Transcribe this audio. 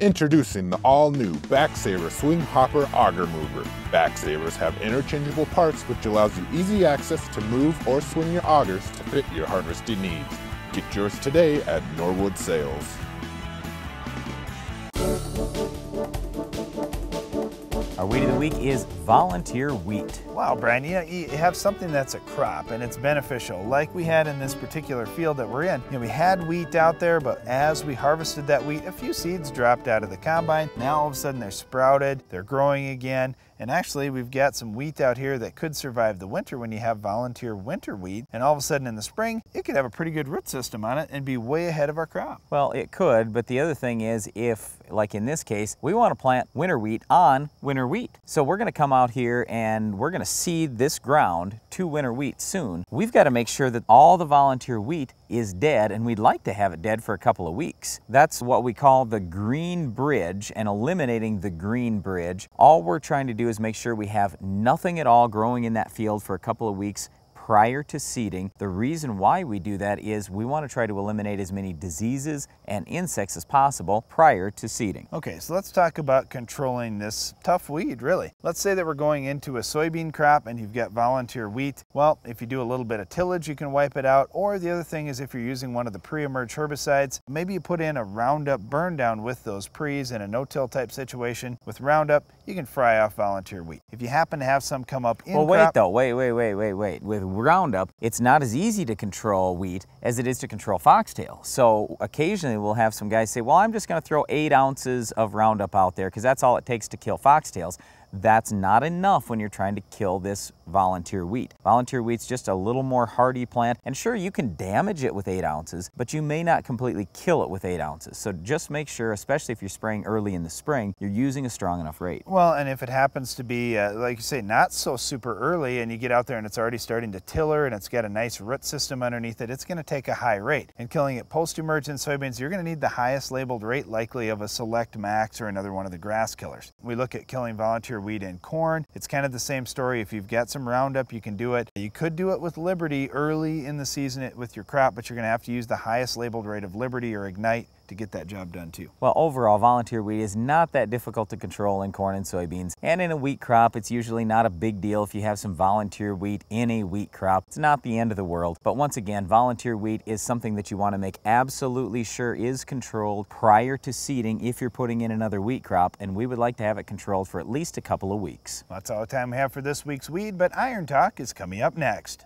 Introducing the all-new Backsaver Swing Hopper Auger Mover. Backsavers have interchangeable parts which allows you easy access to move or swing your augers to fit your harvesting needs. Get yours today at Norwood Sales. Our weed of the week is volunteer wheat. Wow, Brian, you have something that's a crop and it's beneficial, like we had in this particular field that we're in. We had wheat out there, but as we harvested that wheat, a few seeds dropped out of the combine. Now all of a sudden they're sprouted, they're growing again, and actually we've got some wheat out here that could survive the winter when you have volunteer winter wheat, and all of a sudden in the spring, it could have a pretty good root system on it and be way ahead of our crop. Well, it could, but the other thing is if, like in this case, we want to plant winter wheat on winter wheat. So we're going to come out here and we're going to seed this ground to winter wheat soon. We've got to make sure that all the volunteer wheat is dead, and we'd like to have it dead for a couple of weeks. That's what we call the green bridge, and eliminating the green bridge. All we're trying to do is make sure we have nothing at all growing in that field for a couple of weeks prior to seeding. The reason why we do that is we want to try to eliminate as many diseases and insects as possible prior to seeding. Okay, so let's talk about controlling this tough weed, really. Let's say that we're going into a soybean crop and you've got volunteer wheat. Well, if you do a little bit of tillage, you can wipe it out. Or the other thing is if you're using one of the pre-emerge herbicides, maybe you put in a Roundup burn down with those pre's in a no-till type situation. With Roundup, you can fry off volunteer wheat. If you happen to have some come up in crop... Well, wait though, wait. With Roundup, it's not as easy to control wheat as it is to control foxtail. So occasionally we'll have some guys say, well, I'm just going to throw 8 ounces of Roundup out there because that's all it takes to kill foxtails. That's not enough when you're trying to kill this volunteer wheat. Volunteer wheat's just a little more hardy plant, and sure, you can damage it with 8 ounces, but you may not completely kill it with 8 ounces. So just make sure, especially if you're spraying early in the spring, you're using a strong enough rate. Well, and if it happens to be, like you say, not so super early, and you get out there and it's already starting to tiller and it's got a nice root system underneath it, it's going to take a high rate. And killing it post-emerge in soybeans, you're going to need the highest labeled rate likely of a Select Max or another one of the grass killers. We look at killing volunteer wheat in corn. It's kind of the same story. If you've got some Roundup, you can do it. You could do it with Liberty early in the season with your crop, but you're going to have to use the highest labeled rate of Liberty or Ignite to get that job done too. Well, overall, volunteer wheat is not that difficult to control in corn and soybeans. And in a wheat crop, it's usually not a big deal if you have some volunteer wheat in a wheat crop. It's not the end of the world. But once again, volunteer wheat is something that you want to make absolutely sure is controlled prior to seeding if you're putting in another wheat crop. And we would like to have it controlled for at least a couple of weeks. Well, that's all the time we have for this week's weed, but Iron Talk is coming up next.